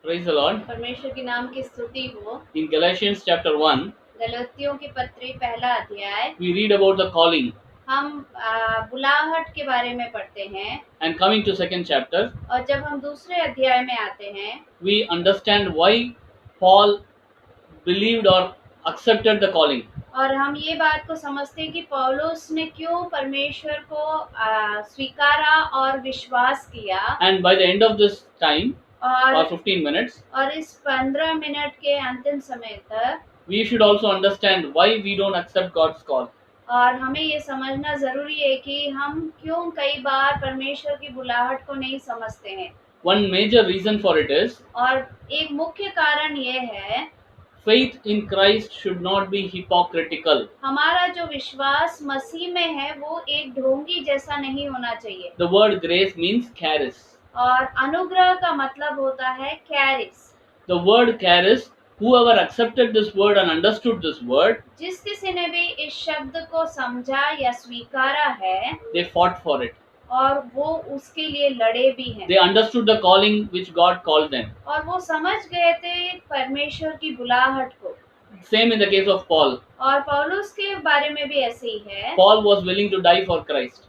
Praise the Lord. परमेश्वर के नाम की स्तुति हो। In Galatians chapter 1, गलतियों के पत्री पहला अध्याय we read about the calling. हम बुलाहट के बारे में पढ़ते हैं। And coming to second chapter, और जब हम दूसरे अध्याय में आते हैं we understand why Paul believed or accepted the calling. और हम ये बात को समझते हैं कि पौलुस ने क्यों परमेश्वर को स्वीकारा और विश्वास किया। And by the end of this time, or और 15 minutes, और इस 15 मिनट के अंतिम समय तक we should also understand why we don't accept God's call. और हमें ये समझना जरूरी है कि हम क्यों कई बार परमेश्वर की बुलाहट को नहीं समझते हैं। One major reason for it is और एक मुख्य कारण ये है, faith in Christ should not be hypocritical. हमारा जो विश्वास मसीह में है वो एक ढोंगी जैसा नहीं होना चाहिए। The word grace means charis. और अनुग्रह का मतलब होता है कैरिस। The word charis, whoever accepted this word and understood this word, जिस किसी ने भी इस शब्द को समझा या स्वीकारा है, they fought for it. और वो उसके लिए लड़े भी हैं। They understood the calling which God called them. और वो समझ गए थे परमेश्वर की बुलाहट को। Same in the case of Paul. और पौलुस के बारे में भी ऐसे ही है। Paul was willing to die for Christ.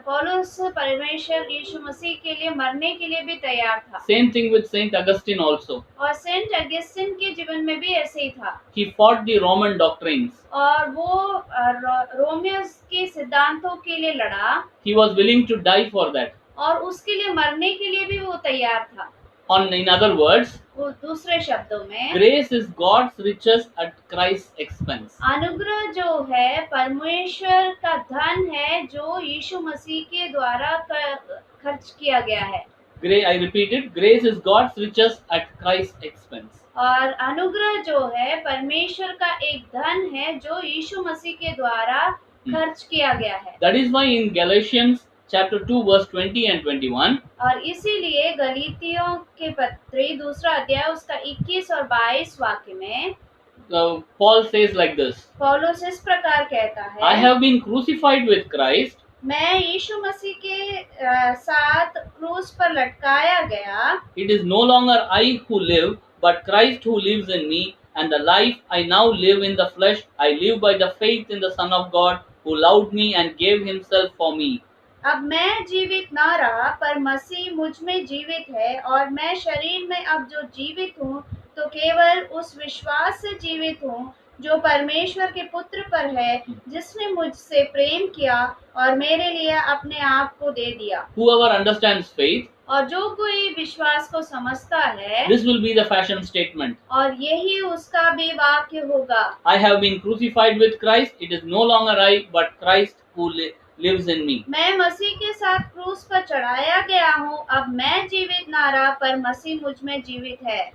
पौलुस परमेश्वर यीशु मसीह के लिए मरने के लिए भी तैयार था। Same thing with Saint Augustine also. और सेंट अगस्टिन के जीवन में भी ऐसे ही था। He fought the Roman doctrines. और वो रोमियोस के सिद्धांतों के लिए लड़ा। He was willing to die for that. और उसके लिए मरने के लिए भी वो तैयार था। In other words, वो दूसरे शब्दों में grace is God's riches at Christ's expense. अनुग्रह जो है परमेश्वर का धन है जो यीशु मसीह के द्वारा खर्च किया गया है। I repeat it, grace is God's riches at Christ's expense. और अनुग्रह जो है परमेश्वर का एक धन है जो यीशु मसीह के द्वारा खर्च किया गया है। That is why in Galatians chapter 2 verse 20 and 21, और इसीलिए गलीतियों के पत्री दूसरा अध्याय उसका 21 और 22 वाक्य में Paul says like this, पौलुस इस प्रकार कहता है, I have been crucified with Christ. मैं यीशु मसीह के साथ क्रूस पर लटकाया गया। It is no longer I who live, but Christ who lives in me, and the life I now live in the flesh, I live by the faith in the Son of God, who loved me and gave himself for me. अब मैं जीवित ना रहा पर मसीह मुझ में जीवित है, और मैं शरीर में अब जो जीवित हूँ तो केवल उस विश्वास से जीवित हूँ जो परमेश्वर के पुत्र पर है, जिसने मुझसे प्रेम किया और मेरे लिए अपने आप को दे दिया। Whoever understands faith, और जो कोई विश्वास को समझता है, this will be the fashion statement. और यही उसका भी वाक्य होगा। I have been crucified with Christ. It is no longer I, but Christ who lives in me. मैं मसीह के साथ क्रूस पर चढ़ाया गया हूँ, अब मैं जीवित ना रहा पर मसीह मुझ में जीवित है।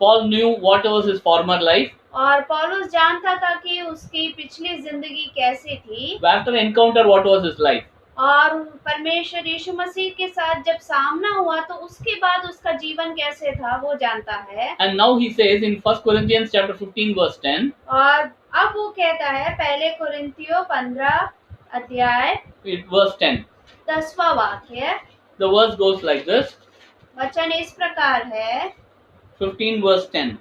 Paul knew what was his former life. और पौलुस जानता था कि उसकी पिछली जिंदगी कैसी थी। After encounter, what was his life? और परमेश्वर यीशु मसीह के साथ जब सामना हुआ तो उसके बाद उसका जीवन कैसे था वो जानता है। And now he says in 1 Corinthians chapter 15 verse 10. और अब वो कहता है पहले कुरिन्थियों 15 अध्याय verse 10. 10वां वाक्य। The verse goes like this. वचन इस प्रकार है। 15 verse 10.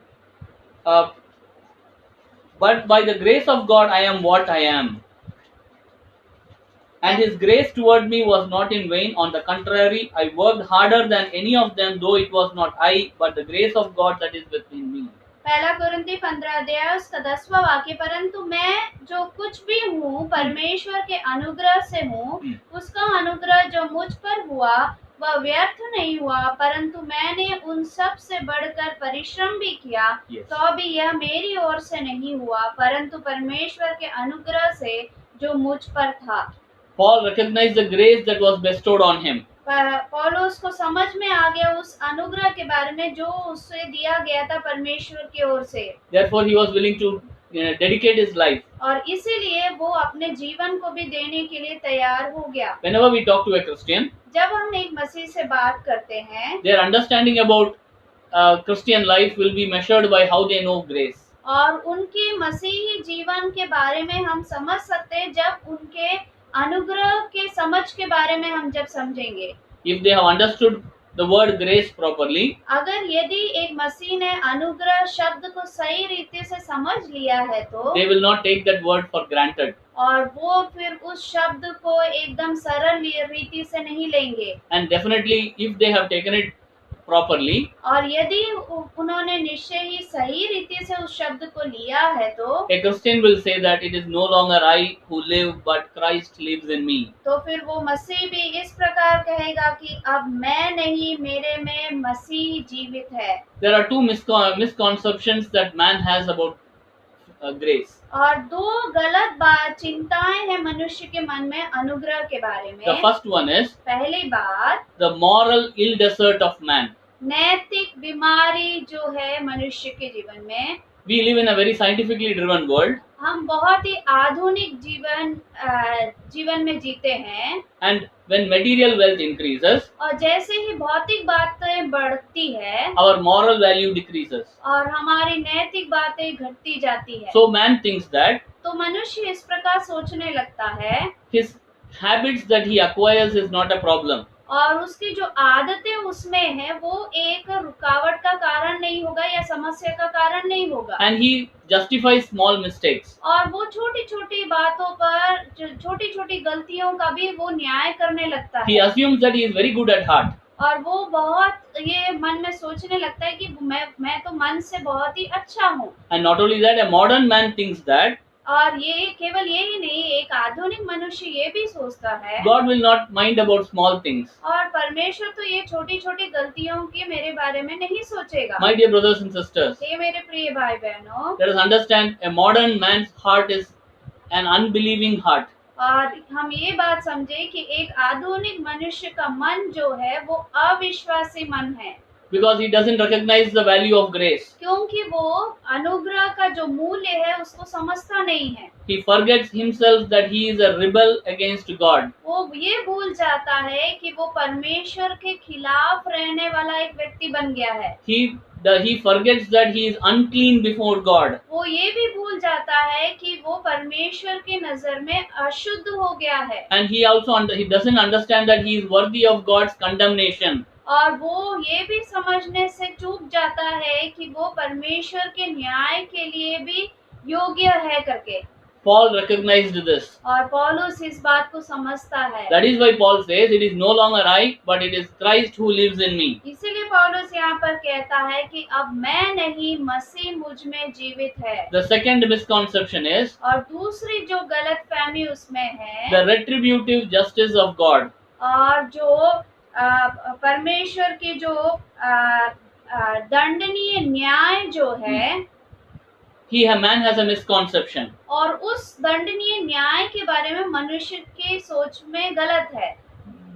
But by the grace of God I am what I am. And his grace toward me was not in vain. On the contrary, I worked harder than any of them, though it was not I, but the grace of God that is within me. पहला कुरिन्थी 15 अध्याय उसका 10वां वाक्य, परंतु मैं जो कुछ भी हूँ परमेश्वर के अनुग्रह से हूँ, उसका अनुग्रह जो मुझ पर हुआ वह व्यर्थ नहीं हुआ, परंतु मैंने उन सब से बढ़कर परिश्रम भी किया। तो भी यह मेरी ओर से नहीं हुआ परंतु परमेश्वर के अनुग्रह से जो मुझ पर था। Paul recognized the grace that was bestowed on him. पौलुस को समझ में आ गया उस अनुग्रह के बारे में जो उससे दिया गया था परमेश्वर की ओर से। Therefore he was willing to dedicate his life. और इसीलिए वो अपने जीवन को भी देने के लिए तैयार हो गया। Whenever we talk to a Christian, जब हम एक मसीह से बात करते हैं, their understanding about Christian life will be measured by how they know grace. और उनके मसीही जीवन के बारे में हम समझ सकते हैं जब उनके अनुग्रह के समझ के बारे में हम जब समझेंगे। If they have understood the word grace properly, अगर यदि एक मसीह ने अनुग्रह शब्द को सही रीति से समझ लिया है तो they will not take that word for granted. और वो फिर उस शब्द को एकदम सरल रीति से नहीं लेंगे। And definitely, if they have taken it properly, और यदि उन्होंने निश्चय ही सही रीति से उस शब्द को लिया है तो a Christian will say that it is no longer I who live, but Christ lives in me. तो फिर वो मसीह भी इस प्रकार कहेगा कि अब मैं नहीं, मेरे में मसीह जीवित है। There are two misconceptions that man has about grace. और दो गलत बात चिंताएं हैं मनुष्य के मन में अनुग्रह के बारे में। The first one is पहली बात, the moral ill desert of man. नैतिक बीमारी जो है मनुष्य के जीवन में। We live in a very scientifically driven world, हम बहुत ही आधुनिक जीवन में जीते हैं। and when material wealth increases, और जैसे ही भौतिक बातें बढ़ती है our moral value decreases. और हमारी नैतिक बातें घटती जाती है। So man thinks that तो मनुष्य इस प्रकार सोचने लगता है his habits that he acquires is not a problem. और उसकी जो आदतें उसमें है वो एक रुकावट का कारण नहीं होगा या समस्या का कारण नहीं होगा। And he justifies small mistakes. और वो छोटी छोटी बातों पर, छोटी छोटी गलतियों का भी वो न्याय करने लगता He है। assumes that he is very good at heart. और वो बहुत ये मन में सोचने लगता है कि मैं तो मन से बहुत ही अच्छा हूँ। And not only that, a modern man thinks that और ये केवल ये ही नहीं, एक आधुनिक मनुष्य ये भी सोचता है God will not mind about small things. और परमेश्वर तो ये छोटी छोटी गलतियों के मेरे बारे में नहीं सोचेगा। My dear brothers and sisters, ये मेरे प्रिय भाई बहनों, let us understand a modern man's heart is an unbelieving heart. और हम ये बात समझे कि एक आधुनिक मनुष्य का मन जो है वो अविश्वासी मन है। Because he doesn't recognize the value of grace. क्योंकि वो अनुग्रह का जो मूल्य है उसको समझता नहीं है। He forgets himself that he is a rebel against God. वो ये भूल जाता है कि वो परमेश्वर के खिलाफ रहने वाला एक व्यक्ति बन गया है। He forgets that he is unclean before God. वो ये भी भूल जाता है कि वो परमेश्वर के नजर में अशुद्ध हो गया है। And he doesn't understand that he is worthy of God's condemnation. और वो ये भी समझने से चूक जाता है कि वो परमेश्वर के न्याय के लिए भी योग्य है करके। Paul recognized this. और पौलुस इस बात को समझता है। That is why Paul says, it is no longer I, but it is Christ who lives in me. इसीलिए पौलुस यहाँ पर कहता है कि अब मैं नहीं, मसीह मुझ में जीवित है। The second misconception is और दूसरी जो गलतफहमी उसमें है, the retributive justice of God. और जो परमेश्वर की जो दंडनीय न्याय जो है, Man has a misconception. और उस दंडनीय न्याय के बारे में मनुष्य की सोच में गलत है।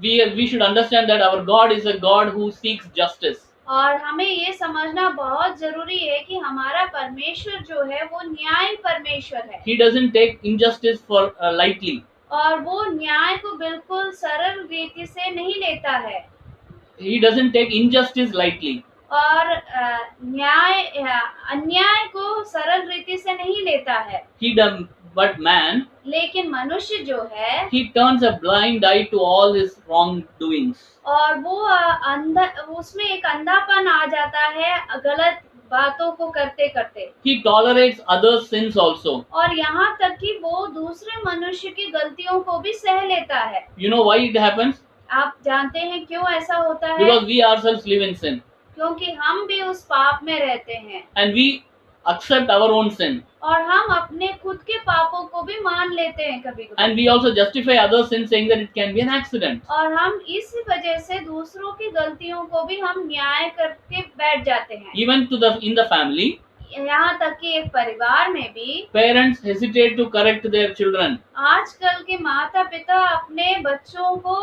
We should understand that our God is a God who seeks justice. और हमें ये समझना बहुत जरूरी है कि हमारा परमेश्वर जो है वो न्याय परमेश्वर है। He doesn't take injustice for lightly. और वो न्याय को बिल्कुल सरल रीति से नहीं लेता है। He doesn't take injustice lightly. और अन्याय को सरल रीति से नहीं लेता है। But man, लेकिन मनुष्य जो है, he turns a blind eye to all his wrongdoings. और वो उसमें एक अंधापन आ जाता है गलत बातों को करते करते। He tolerates others' sins also. और यहाँ तक कि वो दूसरे मनुष्य की गलतियों को भी सह लेता है। You know why it happens? आप जानते हैं क्यों ऐसा होता है? Because we ourselves live in sin. क्योंकि हम भी उस पाप में रहते हैं। And we accept our own sin. और हम अपने खुद के पापों को भी मान लेते हैं कभी कभी। And we also justify others' sin saying that it can be an accident. और हम इस वजह से दूसरों की गलतियों को भी हम न्याय करके बैठ जाते हैं। Even in the family, यहाँ तक कि एक परिवार में भी parents hesitate to correct their children. आजकल के माता पिता अपने बच्चों को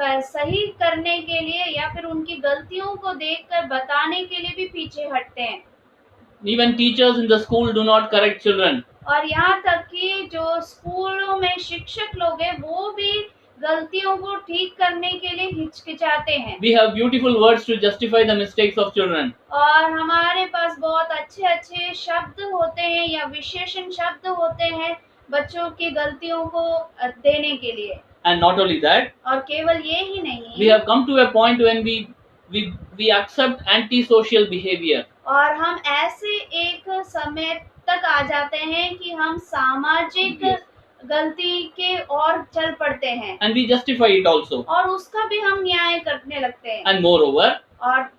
सही करने के लिए या फिर उनकी गलतियों को देखकर बताने के लिए भी पीछे हटते हैं। Even teachers in the school do not correct children. और यहाँ तक कि जो स्कूलों में शिक्षक लोग हैं वो भी गलतियों को ठीक करने के लिए हिचकिचाते हैं। We have beautiful words to justify the mistakes of children. और हमारे पास बहुत अच्छे अच्छे शब्द होते हैं या विशेषण शब्द होते हैं बच्चों की गलतियों को देने के लिए। And not only that, और केवल ये ही नहीं, we have come to a point when we accept antisocial behavior. और हम ऐसे एक समय तक आ जाते हैं कि हम सामाजिक Yes. गलती के और चल पड़ते हैं And we justify it also. और उसका भी हम न्याय करने लगते हैं। And moreover, और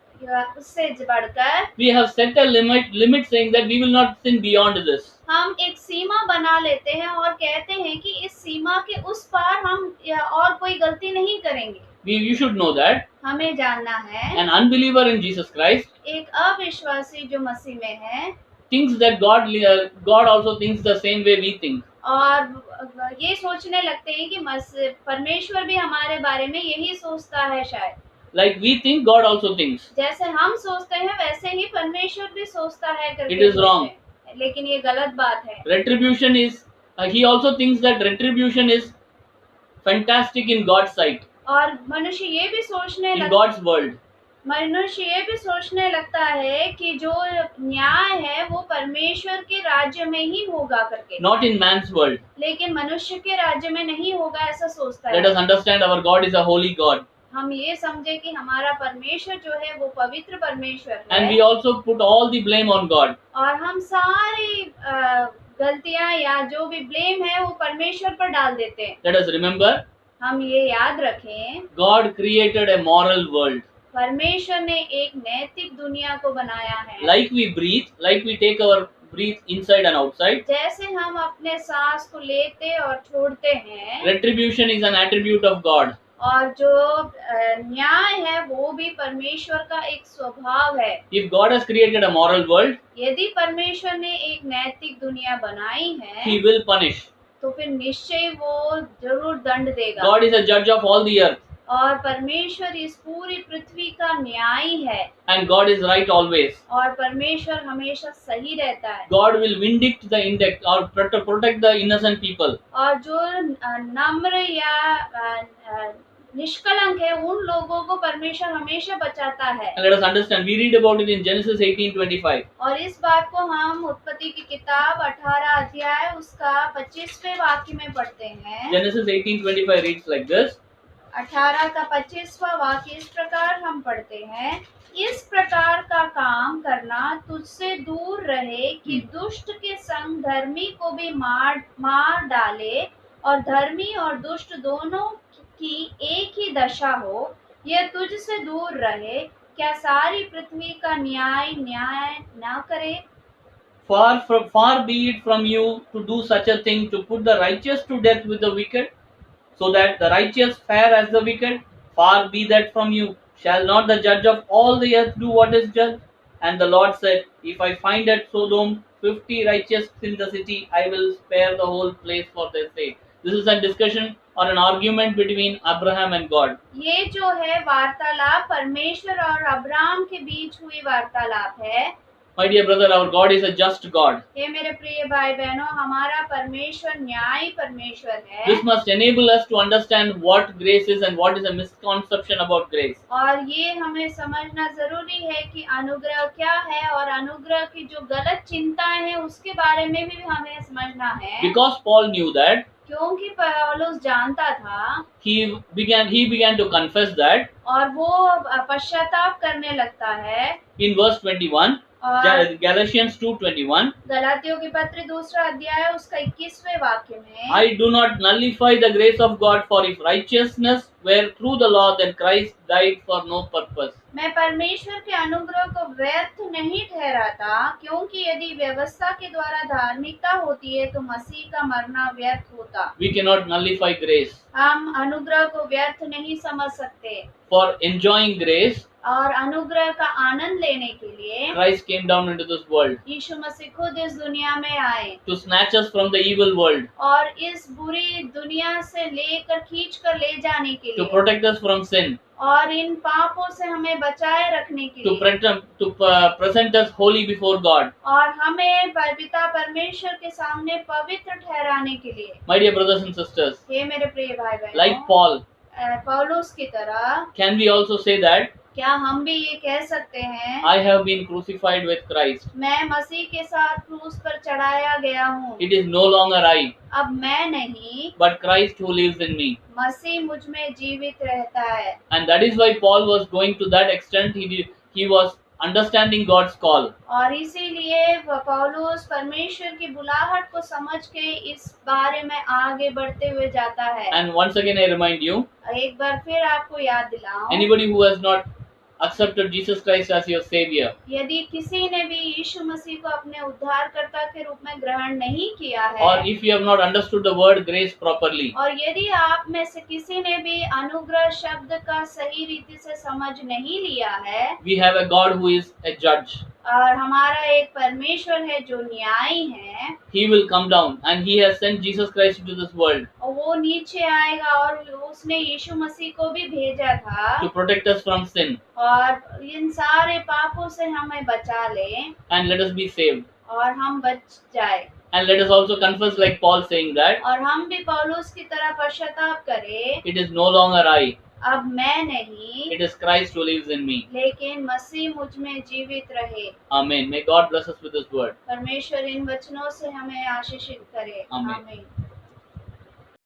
उससे बढ़कर we have set a limit saying that we will not sin beyond this. हम एक सीमा बना लेते हैं और कहते हैं कि इस सीमा के उस पार हम और कोई गलती नहीं करेंगे। You should know that हमें जानना है an unbeliever in Jesus Christ एक अविश्वासी जो मसीह में है thinks that God also thinks the same way we think. और ये सोचने लगते हैं कि परमेश्वर भी हमारे बारे में यही सोचता है शायद। Like we think, God also thinks. जैसे हम सोचते हैं वैसे ही परमेश्वर भी सोचता है करके It is wrong. लेकिन ये गलत बात है। Retribution is, he also thinks that retribution is fantastic in God's sight, और मनुष्य ये भी सोचने in God's world. मनुष्य ये भी सोचने लगता है कि जो न्याय है वो परमेश्वर के राज्य में ही होगा करके, Not in man's world. लेकिन मनुष्य के राज्य में नहीं होगा ऐसा सोचता Let है। us understand our God is a holy God. हम ये समझे कि हमारा परमेश्वर जो है वो पवित्र परमेश्वर And we है also put all the blame on God. और हम सारी गलतियां या जो भी ब्लेम है वो परमेश्वर पर डाल देते हैं। Let us remember, हम ये याद रखें God created a moral world. परमेश्वर ने एक नैतिक दुनिया को बनाया है। Like we breathe, like we take our breath inside and outside, जैसे हम अपने सांस को लेते और छोड़ते हैं retribution is an attribute of God. और जो न्याय है वो भी परमेश्वर का एक स्वभाव है। If God has created a moral world, यदि परमेश्वर ने एक नैतिक दुनिया बनाई है He will punish. तो फिर निश्चय वो जरूर दंड देगा। God is a judge of all the earth, और परमेश्वर इस पूरी पृथ्वी का न्यायी है and God is right always. और परमेश्वर हमेशा सही रहता है। God will vindict the index or protect the innocent people. और जो नम्र या निष्कलंक है उन लोगों को परमेश्वर हमेशा बचाता है। And let us understand, we read about it in Genesis 18:25. और इस बात को हम उत्पत्ति की किताब 18 अध्याय उसका 25वें वाक्य में पढ़ते हैं। Genesis 18:25 reads like this. 18 का 25वां वाक्य इस प्रकार हम पढ़ते हैं, इस प्रकार का काम करना तुझसे दूर रहे कि दुष्ट के संग धर्मी को भी मार डाले और धर्मी और दुष्ट दोनों की एक ही दशा हो, यह तुझसे दूर रहे। क्या सारी पृथ्वी का न्याय न करे? Far be it from you to do such a thing, to put the righteous to death with the wicked, so that the righteous fare as the wicked. Far be that from you. Shall not the judge of all the earth do what is just? And the Lord said, if I find at Sodom 50 righteous in the city, I will spare the whole place for their sake. This is a discussion or an argument between Abraham and God. ये जो है वार्तालाप परमेश्वर और Abraham के बीच हुई वार्तालाप है। My dear brother, our God is a just God. ये मेरे प्रिय भाई बहनों, हमारा परमेश्वर न्यायी परमेश्वर है। This must enable us to understand what grace is and what is a misconception about grace. और ये हमें समझना जरूरी है कि अनुग्रह क्या है और अनुग्रह की जो गलत चिंताएं हैं उसके बारे में भी हमें समझना है। Because Paul knew that, क्योंकि पौलुस जानता था, he began to confess that और वो पश्चाताप करने लगता है। in verse 21, और Galatians 2:21, गलातियों की पत्र 2 अध्याय उसका 21वें वाक्य में, I do not nullify the grace of God, for if righteousness were through the law, then Christ died for no purpose. मैं परमेश्वर के अनुग्रह को व्यर्थ नहीं ठहराता, क्योंकि यदि व्यवस्था के द्वारा धार्मिकता होती है तो मसीह का मरना व्यर्थ होता। We cannot nullify grace. हम अनुग्रह को व्यर्थ नहीं समझ सकते। For enjoying grace, और अनुग्रह का आनंद लेने के लिए Christ came down into this world यीशु मसीह खुद इस दुनिया में आए to snatch us from the evil world, और इस बुरी दुनिया से लेकर खींच कर ले जाने के to लिए protect us from sin, और इन पापों से हमें बचाए रखने के to लिए present us holy before God. और हमें पिता परमेश्वर के सामने पवित्र ठहराने के लिए। My dear brothers and sisters, हे मेरे प्रिय भाई बहनों, like Paul, पौलुस की तरह can we also say that क्या हम भी ये कह सकते हैं, I have been crucified with Christ. मैं मसीह के साथ क्रूस पर चढ़ाया गया हूँ, It is no longer I, अब मैं नहीं, but Christ who lives in me. मसीह मुझ में जीवित रहता है। And that is why Paul was going to that extent. He was understanding God's call. और इसीलिए पौलुस परमेश्वर की बुलाहट को समझ के इस बारे में आगे बढ़ते हुए जाता है। And once again I remind you, एक बार फिर आपको याद दिलाऊं, anybody who has not accepted Jesus Christ as your savior, यदि किसी ने भी यीशु मसीह को अपने उद्धारकर्ता के रूप में ग्रहण नहीं किया or है, if you have not understood the word grace properly, और यदि आप में से किसी ने भी अनुग्रह शब्द का सही रीति से समझ नहीं लिया है, we have a God who is a judge. और हमारा एक परमेश्वर है जो न्यायी है, He will come down and he has sent Jesus Christ into this world और वो नीचे आएगा और उसने यीशु मसीह को भी भेजा था to protect us from sin और इन सारे पापों से हमें बचा ले and let us be saved. और हम बच जाए। And let us also confess like Paul saying that और हम भी पौलुस की तरह पश्चाताप करें, it is no longer I, अब मैं नहीं, it is Christ who lives in me. लेकिन मसीह मुझ में जीवित रहे। Amen. May God bless us with His word. परमेश्वर इन वचनों से हमें आशीषित करे। आमीन। आमीन।